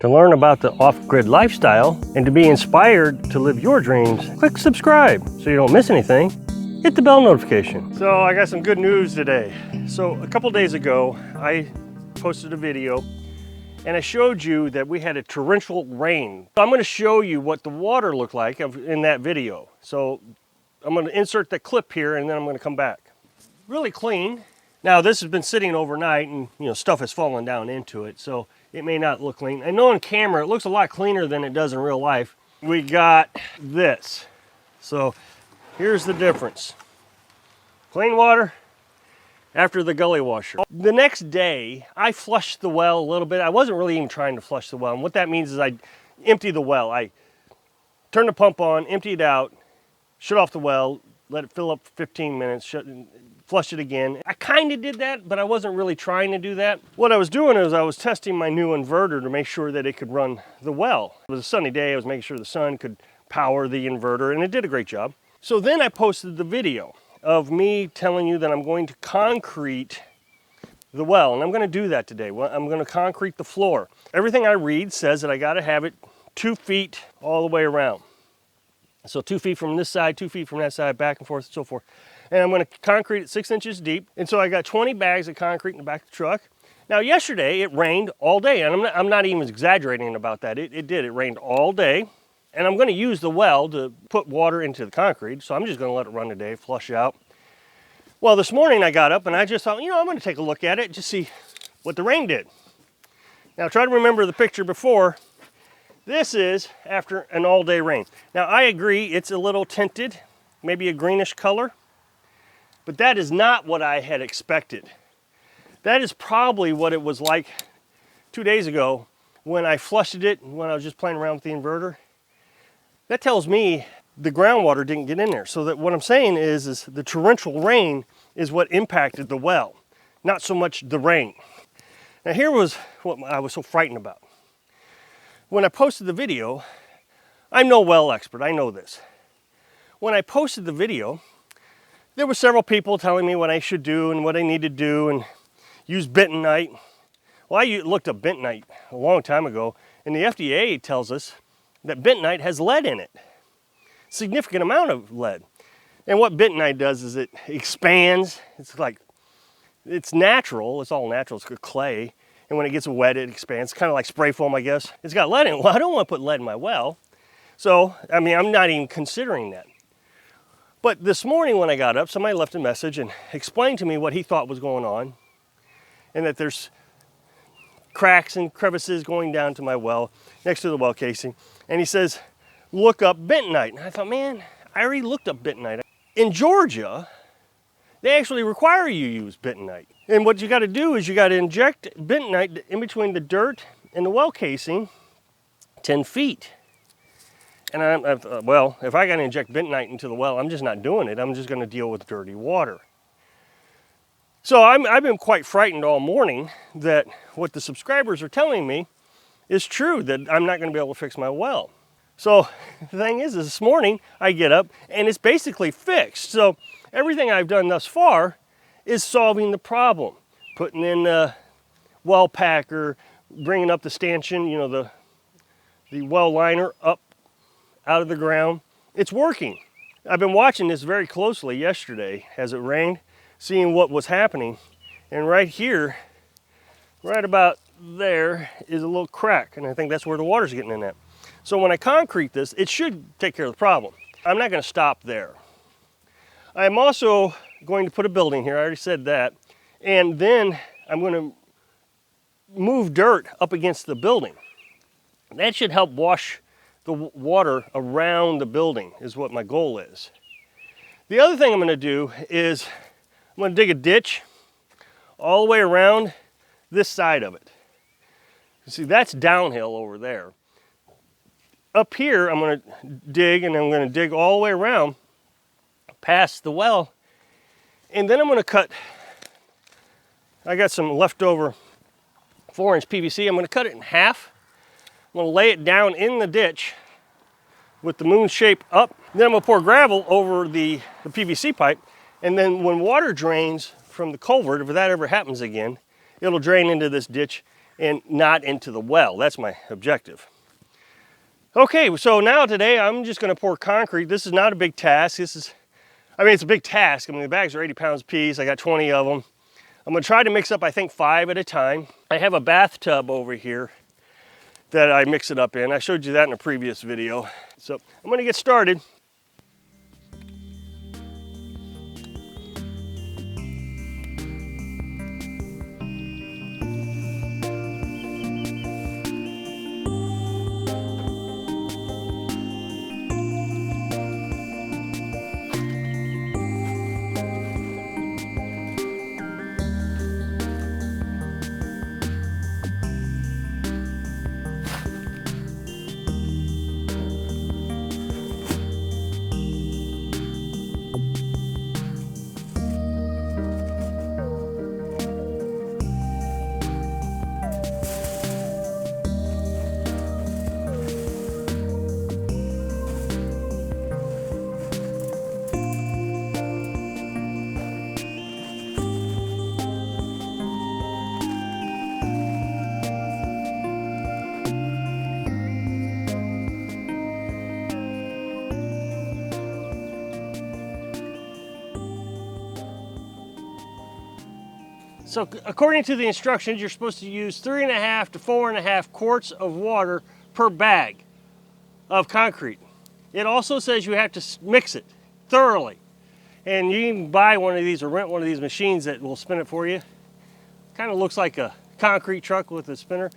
To learn about the off-grid lifestyle and to be inspired to live your dreams, click subscribe so you don't miss anything. Hit the bell notification. So I got some good news today. So a couple days ago, I posted a video and I showed you that we had a torrential rain. I'm going to show you what the water looked like in that video. So I'm going to insert the clip here and then I'm going to come back. Really clean. Now this has been sitting overnight and stuff has fallen down into it, so it may not look clean. I know on camera it looks a lot cleaner than it does in real life. We got this. So here's the difference. Clean water after the gully washer. The next day, I flushed the well a little bit. I wasn't really even trying to flush the well. And what that means is I empty the well. I turn the pump on, empty it out, shut off the well, let it fill up for 15 minutes, flush it again. I kind of did that, but I wasn't really trying to do that. What I was doing is I was testing my new inverter to make sure that it could run the well. It was a sunny day. I was making sure the sun could power the inverter, and it did a great job. So then I posted the video of me telling you that I'm going to concrete the well, and I'm going to do that today. I'm going to concrete the floor. Everything I read says that I got to have it 2 feet all the way around. So 2 feet from this side, 2 feet from that side, back and forth and so forth. And I'm going to concrete it 6 inches deep. And so I got 20 bags of concrete in the back of the truck. Now yesterday it rained all day, and I'm not even exaggerating about that. It did. It rained all day. And I'm going to use the well to put water into the concrete, so I'm just going to let it run today, flush out. Well, this morning I got up and I just thought, I'm going to take a look at it, just see what the rain did. Now try to remember the picture before. This is after an all-day rain. Now I agree it's a little tinted, maybe a greenish color, but that is not what I had expected. That is probably what it was like 2 days ago when I flushed it, when I was just playing around with the inverter. That tells me the groundwater didn't get in there. So that what I'm saying is the torrential rain is what impacted the well, not so much the rain. Now here was what I was so frightened about. When I posted the video, I'm no well expert, I know this. When I posted the video, there were several people telling me what I should do and what I need to do and use bentonite. Well, I looked up bentonite a long time ago, and the FDA tells us that bentonite has lead in it, significant amount of lead. And what bentonite does is it expands. It's natural, it's all natural, it's clay. And when it gets wet, it expands, kind of like spray foam, I guess. It's got lead in it. Well, I don't want to put lead in my well. So, I'm not even considering that. But this morning when I got up, somebody left a message and explained to me what he thought was going on, and that there's cracks and crevices going down to my well, next to the well casing. And he says, look up bentonite. And I thought, man, I already looked up bentonite. In Georgia, they actually require you use bentonite. And what you got to do is you got to inject bentonite in between the dirt and the well casing 10 feet. And well, if I got to inject bentonite into the well, I'm just not doing it. I'm just going to deal with dirty water. So I've been quite frightened all morning that what the subscribers are telling me is true, that I'm not going to be able to fix my well. So the thing is this morning I get up and it's basically fixed. So everything I've done thus far is solving the problem. Putting in a well packer, bringing up the stanchion, the well liner up out of the ground. It's working. I've been watching this very closely yesterday as it rained, seeing what was happening. And right here, right about there is a little crack, and I think that's where the water's getting in at. So when I concrete this, it should take care of the problem. I'm not going to stop there. I'm also going to put a building here, I already said that, and then I'm going to move dirt up against the building. That should help wash the water around the building, is what my goal is. The other thing I'm going to do is I'm going to dig a ditch all the way around this side of it. You see, that's downhill over there. Up here, I'm going to dig, and I'm going to dig all the way around past the well. And then I'm going to cut, I got some leftover 4-inch PVC. I'm going to cut it in half. I'm going to lay it down in the ditch with the moon shape up. Then I'm going to pour gravel over the PVC pipe. And then when water drains from the culvert, if that ever happens again, it'll drain into this ditch and not into the well. That's my objective. Okay, so now today I'm just going to pour concrete. This is not a big task. It's a big task. The bags are 80 pounds a piece. I got 20 of them. I'm going to try to mix up, I think, 5 at a time. I have a bathtub over here that I mix it up in. I showed you that in a previous video. So I'm going to get started. So according to the instructions, you're supposed to use 3.5 to 4.5 quarts of water per bag of concrete. It also says you have to mix it thoroughly. And you can buy one of these or rent one of these machines that will spin it for you. Kind of looks like a concrete truck with a spinner.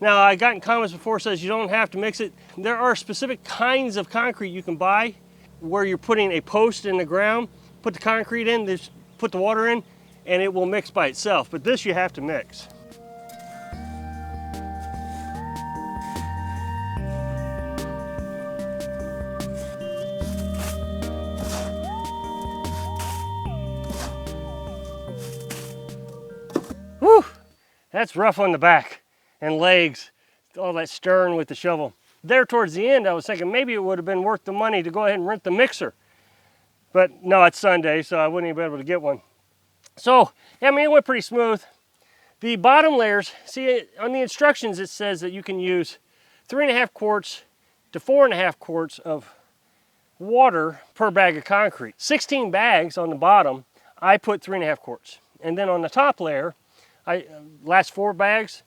Now, I got in comments before, says you don't have to mix it. There are specific kinds of concrete you can buy where you're putting a post in the ground, put the concrete in, just put the water in, and it will mix by itself. But this you have to mix. Whew, that's rough on the back and legs, all that stirring with the shovel. There towards the end, I was thinking maybe it would have been worth the money to go ahead and rent the mixer. But no, it's Sunday, so I wouldn't even be able to get one. So, I mean, it went pretty smooth. The bottom layers, see, on the instructions it says that you can use 3.5 quarts to 4.5 quarts of water per bag of concrete. 16 bags on the bottom, I put 3.5 quarts. And then on the top layer, last 4 bags,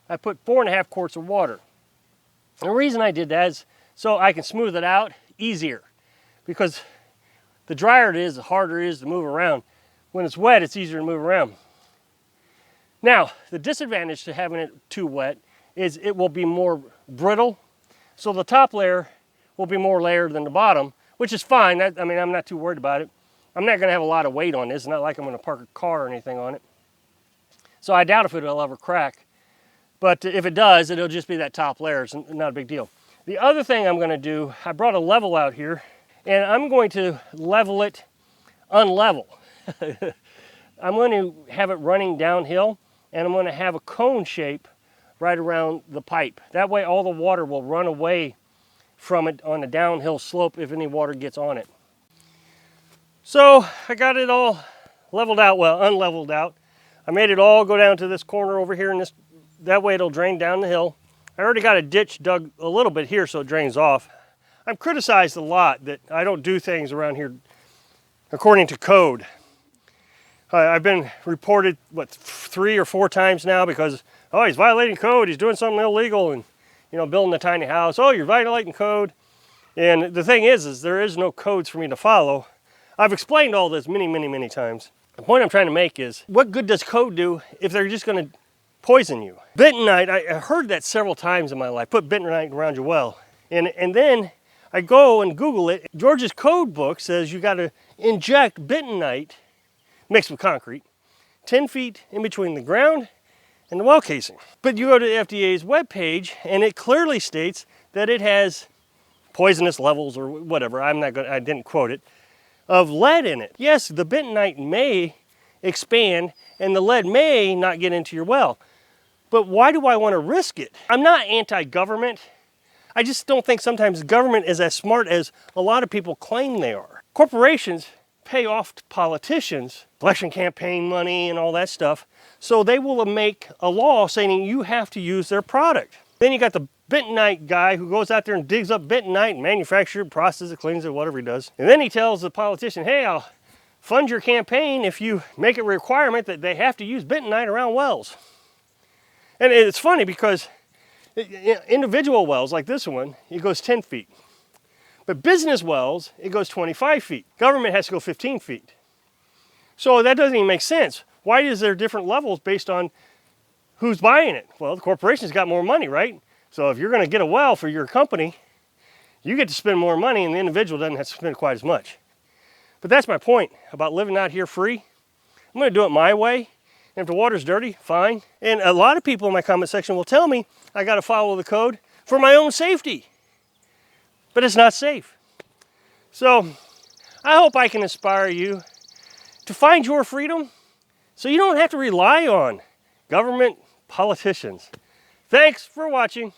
I put 4.5 quarts of water. And the reason I did that is so I can smooth it out easier. Because the drier it is, the harder it is to move around. When it's wet, it's easier to move around. Now, the disadvantage to having it too wet is it will be more brittle. So the top layer will be more layered than the bottom, which is fine. I mean, I'm not too worried about it. I'm not gonna have a lot of weight on this. It's not like I'm gonna park a car or anything on it. So I doubt if it'll ever crack. But if it does, it'll just be that top layer. It's not a big deal. The other thing I'm gonna do, I brought a level out here, and I'm going to level it unlevel. I'm going to have it running downhill, and I'm going to have a cone shape right around the pipe. That way all the water will run away from it on a downhill slope if any water gets on it. So I got it all leveled out, well, unleveled out. I made it all go down to this corner over here, and that way it'll drain down the hill. I already got a ditch dug a little bit here so it drains off. I'm criticized a lot that I don't do things around here according to code. I've been reported, 3 or 4 times now because, oh, he's violating code, he's doing something illegal, and, you know, building a tiny house. Oh, you're violating code. And the thing is there is no codes for me to follow. I've explained all this many times. The point I'm trying to make is, what good does code do if they're just going to poison you? Bentonite, I heard that several times in my life. Put bentonite around your well. And then I go and Google it. Georgia's code book says you got to inject bentonite mixed with concrete 10 feet in between the ground and the well casing. But you go to the FDA's webpage and it clearly states that it has poisonous levels or whatever, I didn't quote it, of lead in it. Yes, the bentonite may expand and the lead may not get into your well, but why do I want to risk it? I'm not anti-government. I just don't think sometimes government is as smart as a lot of people claim they are. Corporations pay off politicians election campaign money and all that stuff. So they will make a law saying you have to use their product. Then you got the bentonite guy who goes out there and digs up bentonite and manufactures it, processes it, cleans it, whatever he does. And then he tells the politician, hey, I'll fund your campaign if you make a requirement that they have to use bentonite around wells. And it's funny because individual wells like this one, it goes 10 feet. But business wells, it goes 25 feet. Government has to go 15 feet. So that doesn't even make sense. Why is there different levels based on who's buying it? Well, the corporation's got more money, right? So if you're going to get a well for your company, you get to spend more money and the individual doesn't have to spend quite as much. But that's my point about living out here free. I'm going to do it my way. And if the water's dirty, fine. And a lot of people in my comment section will tell me I got to follow the code for my own safety. But it's not safe. So I hope I can inspire you to find your freedom so you don't have to rely on government politicians. Thanks for watching.